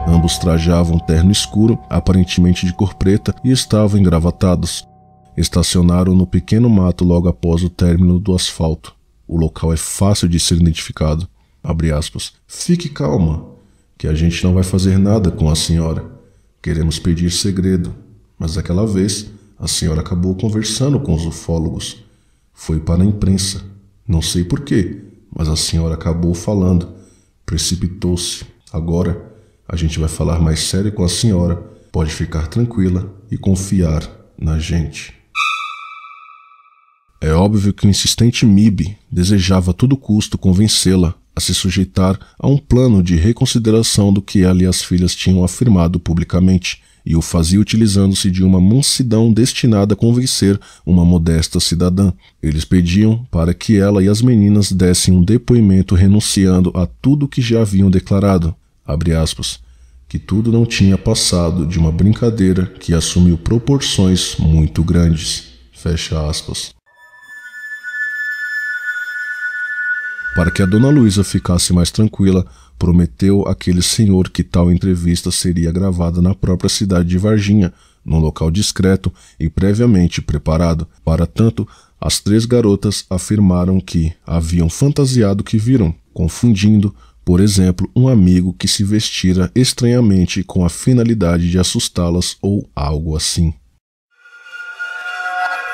Ambos trajavam terno escuro, aparentemente de cor preta, e estavam engravatados. Estacionaram no pequeno mato logo após o término do asfalto. O local é fácil de ser identificado. Abre aspas. Fique calma, que a gente não vai fazer nada com a senhora. Queremos pedir segredo. Mas aquela vez, a senhora acabou conversando com os ufólogos. Foi para a imprensa. Não sei porquê, mas a senhora acabou falando. Precipitou-se. Agora, a gente vai falar mais sério com a senhora. Pode ficar tranquila e confiar na gente. É óbvio que o insistente MIB desejava a todo custo convencê-la a se sujeitar a um plano de reconsideração do que ela e as filhas tinham afirmado publicamente, e o fazia utilizando-se de uma mansidão destinada a convencer uma modesta cidadã. Eles pediam para que ela e as meninas dessem um depoimento renunciando a tudo que já haviam declarado, abre aspas, que tudo não tinha passado de uma brincadeira que assumiu proporções muito grandes, fecha aspas. Para que a dona Luísa ficasse mais tranquila, prometeu àquele senhor que tal entrevista seria gravada na própria cidade de Varginha, num local discreto e previamente preparado. Para tanto, as 3 garotas afirmaram que haviam fantasiado o que viram, confundindo, por exemplo, um amigo que se vestira estranhamente com a finalidade de assustá-las ou algo assim.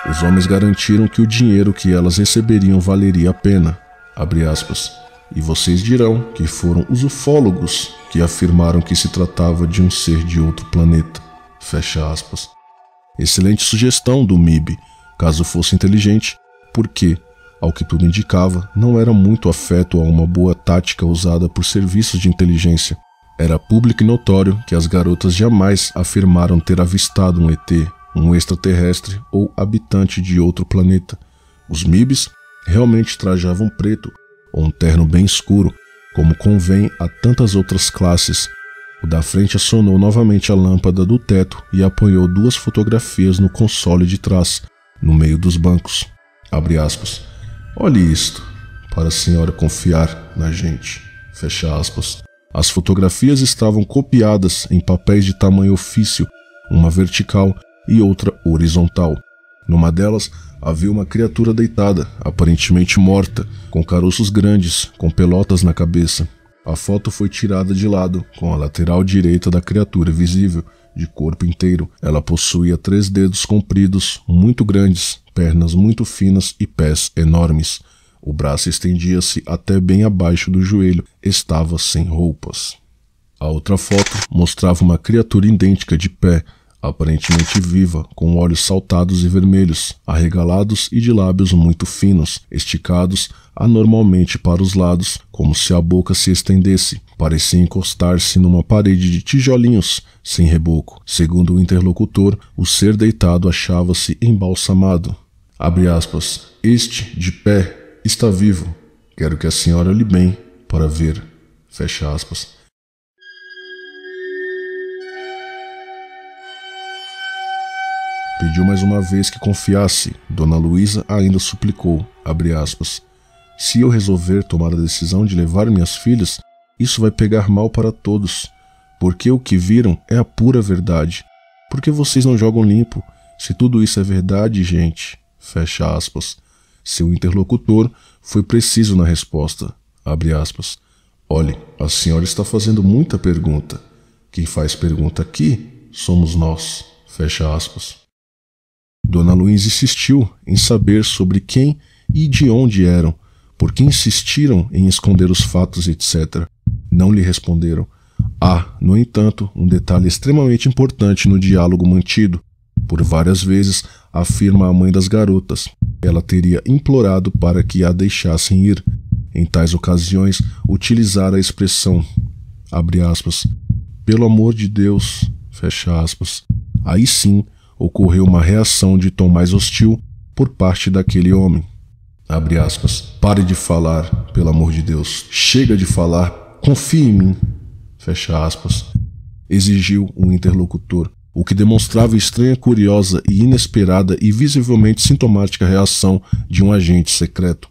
Os homens garantiram que o dinheiro que elas receberiam valeria a pena. Abre aspas, e vocês dirão que foram os ufólogos que afirmaram que se tratava de um ser de outro planeta. Fecha aspas. Excelente sugestão do MIB, caso fosse inteligente, porque, ao que tudo indicava, não era muito afeto a uma boa tática usada por serviços de inteligência. Era público e notório que as garotas jamais afirmaram ter avistado um ET, um extraterrestre ou habitante de outro planeta. Os MIBs realmente trajavam preto ou um terno bem escuro, como convém a tantas outras classes. O da frente acionou novamente a lâmpada do teto e apoiou 2 fotografias no console de trás, no meio dos bancos. Abre aspas. Olhe isto, para a senhora confiar na gente. Fecha aspas. As fotografias estavam copiadas em papéis de tamanho ofício, uma vertical e outra horizontal. Numa delas, havia uma criatura deitada, aparentemente morta, com caroços grandes, com pelotas na cabeça. A foto foi tirada de lado, com a lateral direita da criatura visível, de corpo inteiro. Ela possuía 3 dedos compridos, muito grandes, pernas muito finas e pés enormes. O braço estendia-se até bem abaixo do joelho. Estava sem roupas. A outra foto mostrava uma criatura idêntica de pé, aparentemente viva, com olhos saltados e vermelhos, arregalados e de lábios muito finos, esticados anormalmente para os lados, como se a boca se estendesse. Parecia encostar-se numa parede de tijolinhos, sem reboco. Segundo o interlocutor, o ser deitado achava-se embalsamado. Abre aspas. Este, de pé, está vivo. Quero que a senhora olhe bem para ver. Fecha aspas. Pediu mais uma vez que confiasse. Dona Luísa ainda suplicou, abre aspas, se eu resolver tomar a decisão de levar minhas filhas, isso vai pegar mal para todos, porque o que viram é a pura verdade. Por que vocês não jogam limpo? Se tudo isso é verdade, gente, fecha aspas. Seu interlocutor foi preciso na resposta, abre aspas. Olhe, a senhora está fazendo muita pergunta. Quem faz pergunta aqui somos nós, fecha aspas. Dona Luísa insistiu em saber sobre quem e de onde eram, por que insistiram em esconder os fatos, etc. Não lhe responderam. Há, no entanto, um detalhe extremamente importante no diálogo mantido. Por várias vezes, afirma a mãe das garotas, ela teria implorado para que a deixassem ir. Em tais ocasiões, utilizar a expressão, abre aspas, pelo amor de Deus, fecha aspas. Aí sim, ocorreu uma reação de tom mais hostil por parte daquele homem. Abre aspas. Pare de falar, pelo amor de Deus. Chega de falar. Confie em mim. Fecha aspas. exigiu um interlocutor, o que demonstrava estranha, curiosa e inesperada e visivelmente sintomática reação de um agente secreto.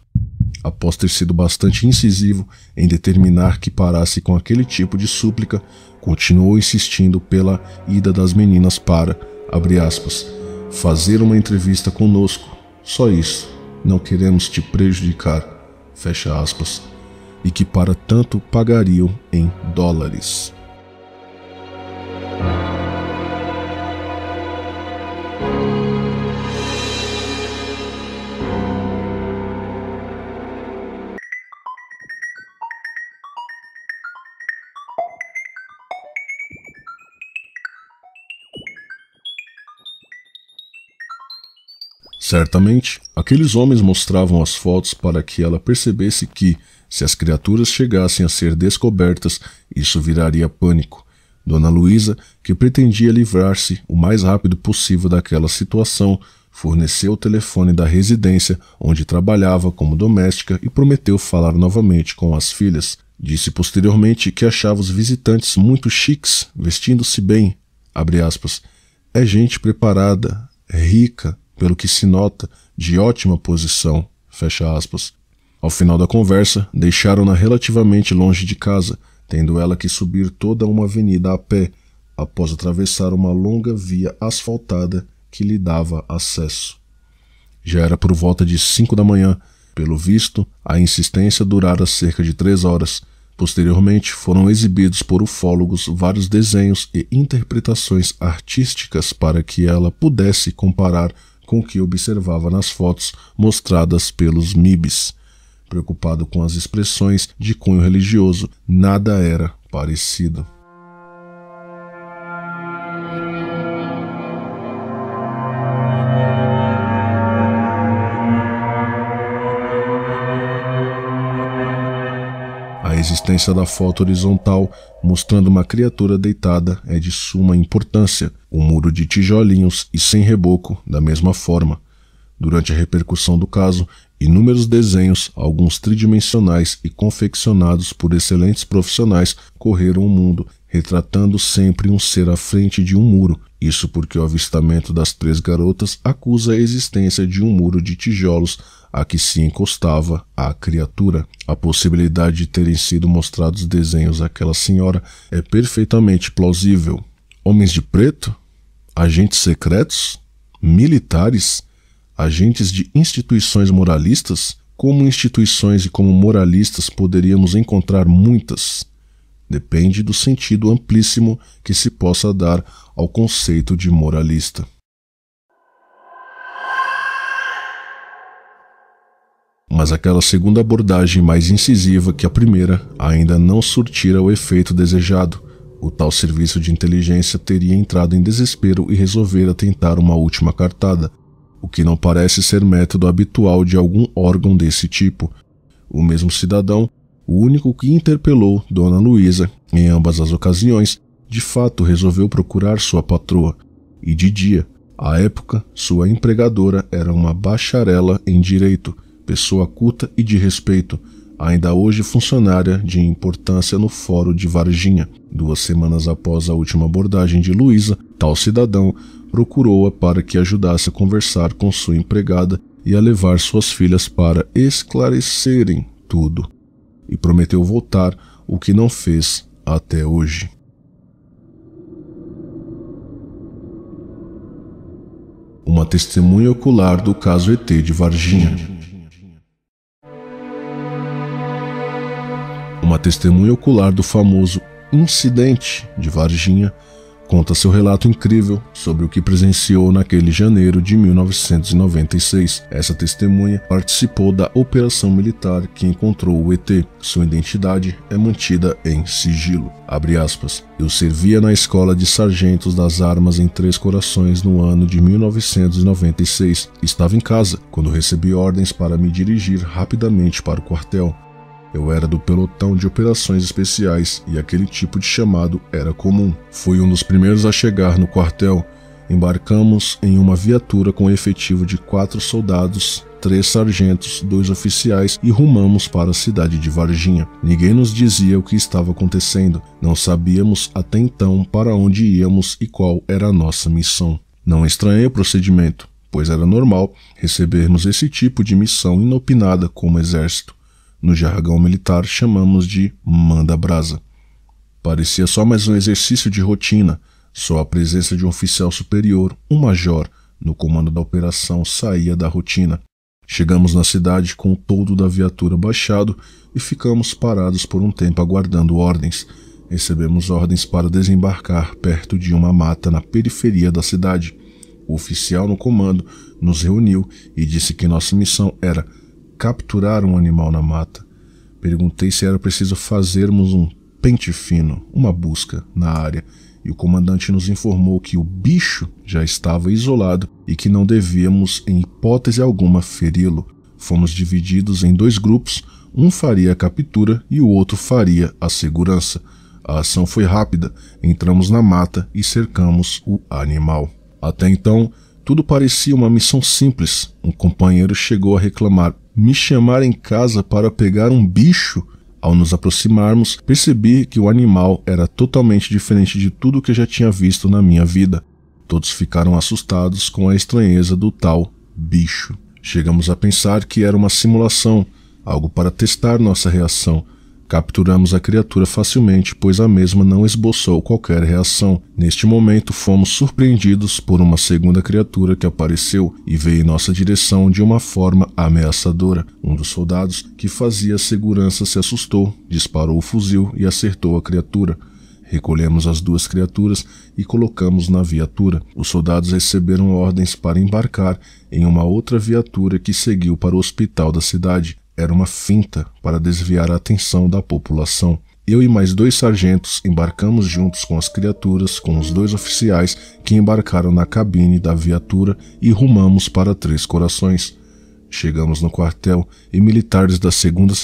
Após ter sido bastante incisivo em determinar que parasse com aquele tipo de súplica, continuou insistindo pela ida das meninas para, abre aspas, fazer uma entrevista conosco. Só isso. Não queremos te prejudicar. Fecha aspas. E que para tanto pagariam em dólares. Certamente, aqueles homens mostravam as fotos para que ela percebesse que, se as criaturas chegassem a ser descobertas, isso viraria pânico. Dona Luísa, que pretendia livrar-se o mais rápido possível daquela situação, forneceu o telefone da residência onde trabalhava como doméstica e prometeu falar novamente com as filhas. Disse posteriormente que achava os visitantes muito chiques, vestindo-se bem, abre aspas, é gente preparada, rica, pelo que se nota, de ótima posição, fecha aspas. Ao final da conversa, deixaram-na relativamente longe de casa, tendo ela que subir toda uma avenida a pé, após atravessar uma longa via asfaltada que lhe dava acesso. Já era por volta de 5 da manhã. Pelo visto, a insistência durara cerca de 3 horas. Posteriormente, foram exibidos por ufólogos vários desenhos e interpretações artísticas para que ela pudesse comparar com o que observava nas fotos mostradas pelos MIBs. Preocupado com as expressões de cunho religioso, nada era parecido. A existência da foto horizontal, mostrando uma criatura deitada, é de suma importância. O muro de tijolinhos e sem reboco, da mesma forma. Durante a repercussão do caso, inúmeros desenhos, alguns tridimensionais e confeccionados por excelentes profissionais, correram o mundo, retratando sempre um ser à frente de um muro. Isso porque o avistamento das 3 garotas acusa a existência de um muro de tijolos a que se encostava a criatura. A possibilidade de terem sido mostrados desenhos àquela senhora é perfeitamente plausível. Homens de preto? Agentes secretos? Militares? Agentes de instituições moralistas? Como instituições e como moralistas poderíamos encontrar muitas. Depende do sentido amplíssimo que se possa dar ao conceito de moralista. Mas aquela segunda abordagem mais incisiva que a primeira ainda não surtira o efeito desejado. O tal serviço de inteligência teria entrado em desespero e resolvera tentar uma última cartada, o que não parece ser método habitual de algum órgão desse tipo. O mesmo cidadão, o único que interpelou Dona Luísa em ambas as ocasiões, de fato resolveu procurar sua patroa, e de dia, à época, sua empregadora era uma bacharela em direito, pessoa culta e de respeito, ainda hoje funcionária de importância no Fórum de Varginha. 2 semanas após a última abordagem de Luísa, tal cidadão procurou-a para que ajudasse a conversar com sua empregada e a levar suas filhas para esclarecerem tudo, e prometeu voltar, o que não fez até hoje. Uma testemunha ocular do caso ET de Varginha. Uma testemunha ocular do famoso incidente de Varginha conta seu relato incrível sobre o que presenciou naquele janeiro de 1996. Essa testemunha participou da operação militar que encontrou o ET. Sua identidade é mantida em sigilo. Abre aspas. Eu servia na escola de sargentos das armas em Três Corações no ano de 1996. Estava em casa quando recebi ordens para me dirigir rapidamente para o quartel. Eu era do pelotão de operações especiais e aquele tipo de chamado era comum. Fui um dos primeiros a chegar no quartel. Embarcamos em uma viatura com efetivo de 4 soldados, 3 sargentos, 2 oficiais e rumamos para a cidade de Varginha. Ninguém nos dizia o que estava acontecendo. Não sabíamos até então para onde íamos e qual era a nossa missão. Não estranhei o procedimento, pois era normal recebermos esse tipo de missão inopinada como exército. No jargão militar chamamos de manda-brasa. Parecia só mais um exercício de rotina, só a presença de um oficial superior, um major, no comando da operação saía da rotina. Chegamos na cidade com o toldo da viatura baixado e ficamos parados por um tempo aguardando ordens. Recebemos ordens para desembarcar perto de uma mata na periferia da cidade. O oficial no comando nos reuniu e disse que nossa missão era capturar um animal na mata. Perguntei se era preciso fazermos um pente fino, uma busca na área, e o comandante nos informou que o bicho já estava isolado e que não devíamos, em hipótese alguma, feri-lo. Fomos divididos em 2 grupos, um faria a captura e o outro faria a segurança. A ação foi rápida, entramos na mata e cercamos o animal. Até então, tudo parecia uma missão simples. Um companheiro chegou a reclamar: me chamar em casa para pegar um bicho? Ao nos aproximarmos, percebi que o animal era totalmente diferente de tudo que eu já tinha visto na minha vida. Todos ficaram assustados com a estranheza do tal bicho. Chegamos a pensar que era uma simulação, algo para testar nossa reação. Capturamos a criatura facilmente, pois a mesma não esboçou qualquer reação. Neste momento, fomos surpreendidos por uma segunda criatura que apareceu e veio em nossa direção de uma forma ameaçadora. Um dos soldados que fazia segurança se assustou, disparou o fuzil e acertou a criatura. Recolhemos as 2 criaturas e colocamos na viatura. Os soldados receberam ordens para embarcar em uma outra viatura que seguiu para o hospital da cidade. Era uma finta para desviar a atenção da população. Eu e mais 2 sargentos embarcamos juntos com as criaturas, com os 2 oficiais que embarcaram na cabine da viatura e rumamos para 3 Corações. Chegamos no quartel e militares da 2ª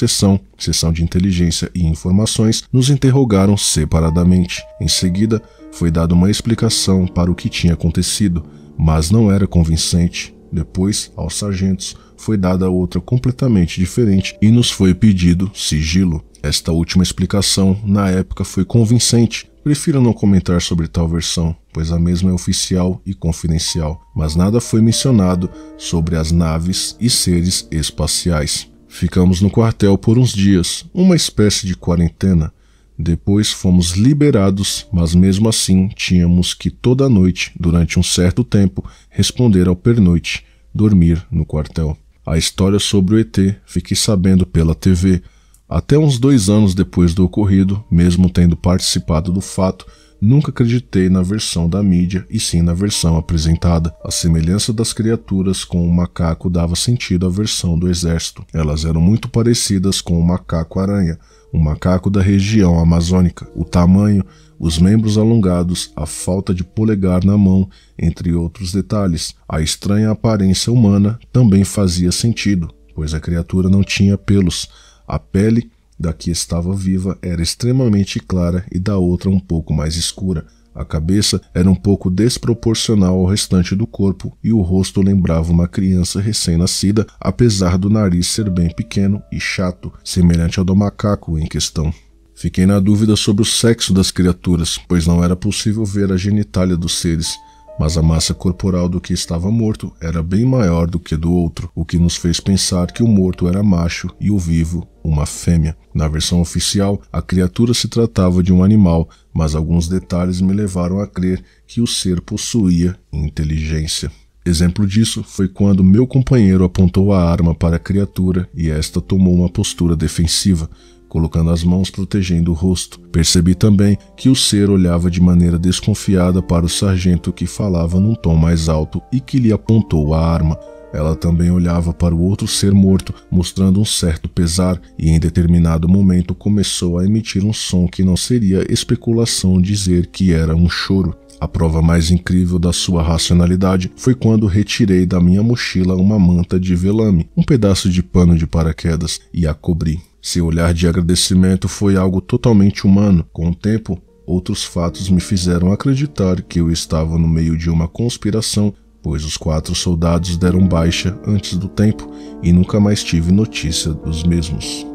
seção de inteligência e informações, nos interrogaram separadamente. Em seguida, foi dada uma explicação para o que tinha acontecido, mas não era convincente. Depois, aos sargentos, foi dada outra completamente diferente e nos foi pedido sigilo. Esta última explicação, na época, foi convincente. Prefiro não comentar sobre tal versão, pois a mesma é oficial e confidencial, mas nada foi mencionado sobre as naves e seres espaciais. Ficamos no quartel por uns dias, uma espécie de quarentena. Depois fomos liberados, mas mesmo assim tínhamos que toda noite, durante um certo tempo, responder ao pernoite, dormir no quartel. A história sobre o ET fiquei sabendo pela TV. Até uns 2 anos depois do ocorrido, mesmo tendo participado do fato, nunca acreditei na versão da mídia e sim na versão apresentada. A semelhança das criaturas com o macaco dava sentido à versão do exército. Elas eram muito parecidas com o macaco-aranha, um macaco da região amazônica. O tamanho, os membros alongados, a falta de polegar na mão, entre outros detalhes. A estranha aparência humana também fazia sentido, pois a criatura não tinha pelos. A pele da que estava viva era extremamente clara e da outra um pouco mais escura. A cabeça era um pouco desproporcional ao restante do corpo e o rosto lembrava uma criança recém-nascida, apesar do nariz ser bem pequeno e chato, semelhante ao do macaco em questão. Fiquei na dúvida sobre o sexo das criaturas, pois não era possível ver a genitália dos seres, mas a massa corporal do que estava morto era bem maior do que do outro, o que nos fez pensar que o morto era macho e o vivo uma fêmea. Na versão oficial, a criatura se tratava de um animal, mas alguns detalhes me levaram a crer que o ser possuía inteligência. Exemplo disso foi quando meu companheiro apontou a arma para a criatura e esta tomou uma postura defensiva, colocando as mãos protegendo o rosto. Percebi também que o ser olhava de maneira desconfiada para o sargento que falava num tom mais alto e que lhe apontou a arma. Ela também olhava para o outro ser morto, mostrando um certo pesar, e em determinado momento começou a emitir um som que não seria especulação dizer que era um choro. A prova mais incrível da sua racionalidade foi quando retirei da minha mochila uma manta de velame, um pedaço de pano de paraquedas, e a cobri. Seu olhar de agradecimento foi algo totalmente humano. Com o tempo, outros fatos me fizeram acreditar que eu estava no meio de uma conspiração pois os 4 soldados deram baixa antes do tempo e nunca mais tive notícia dos mesmos.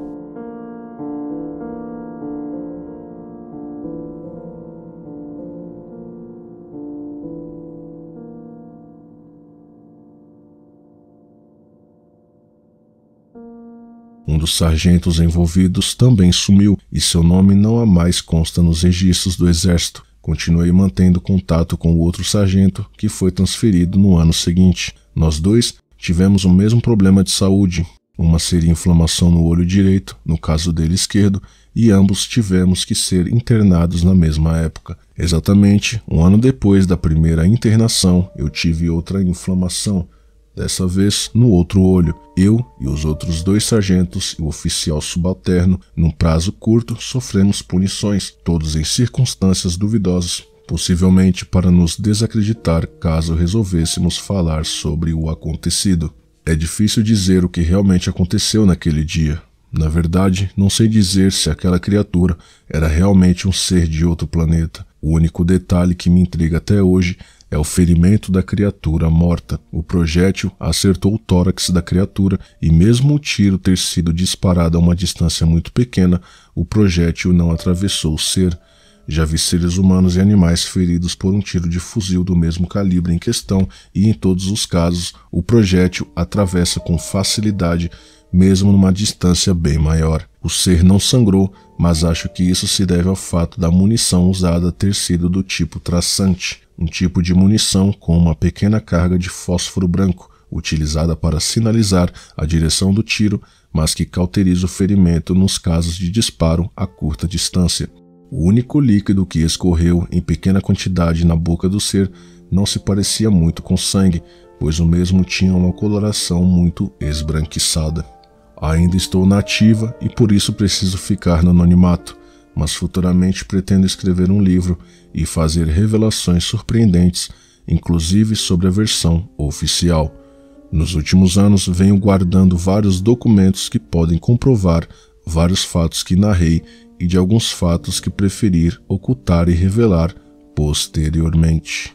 Um dos sargentos envolvidos também sumiu e seu nome não há mais consta nos registros do Exército. Continuei mantendo contato com o outro sargento que foi transferido no ano seguinte. Nós dois tivemos o mesmo problema de saúde. Uma seria inflamação no olho direito, no caso dele esquerdo, e ambos tivemos que ser internados na mesma época. Exatamente um ano depois da primeira internação, eu tive outra inflamação. Dessa vez no outro olho. Eu e os outros 2 sargentos e o oficial subalterno, num prazo curto, sofremos punições, todos em circunstâncias duvidosas, possivelmente para nos desacreditar caso resolvêssemos falar sobre o acontecido. É difícil dizer o que realmente aconteceu naquele dia. Na verdade, não sei dizer se aquela criatura era realmente um ser de outro planeta. O único detalhe que me intriga até hoje é o ferimento da criatura morta. O projétil acertou o tórax da criatura e mesmo o tiro ter sido disparado a uma distância muito pequena, o projétil não atravessou o ser. Já vi seres humanos e animais feridos por um tiro de fuzil do mesmo calibre em questão e, em todos os casos, o projétil atravessa com facilidade, mesmo numa distância bem maior. O ser não sangrou, mas acho que isso se deve ao fato da munição usada ter sido do tipo traçante, um tipo de munição com uma pequena carga de fósforo branco, utilizada para sinalizar a direção do tiro, mas que cauteriza o ferimento nos casos de disparo a curta distância. O único líquido que escorreu em pequena quantidade na boca do ser não se parecia muito com sangue, pois o mesmo tinha uma coloração muito esbranquiçada. Ainda estou na ativa e por isso preciso ficar no anonimato, mas futuramente pretendo escrever um livro e fazer revelações surpreendentes, inclusive sobre a versão oficial. Nos últimos anos venho guardando vários documentos que podem comprovar vários fatos que narrei e de alguns fatos que preferir ocultar e revelar posteriormente.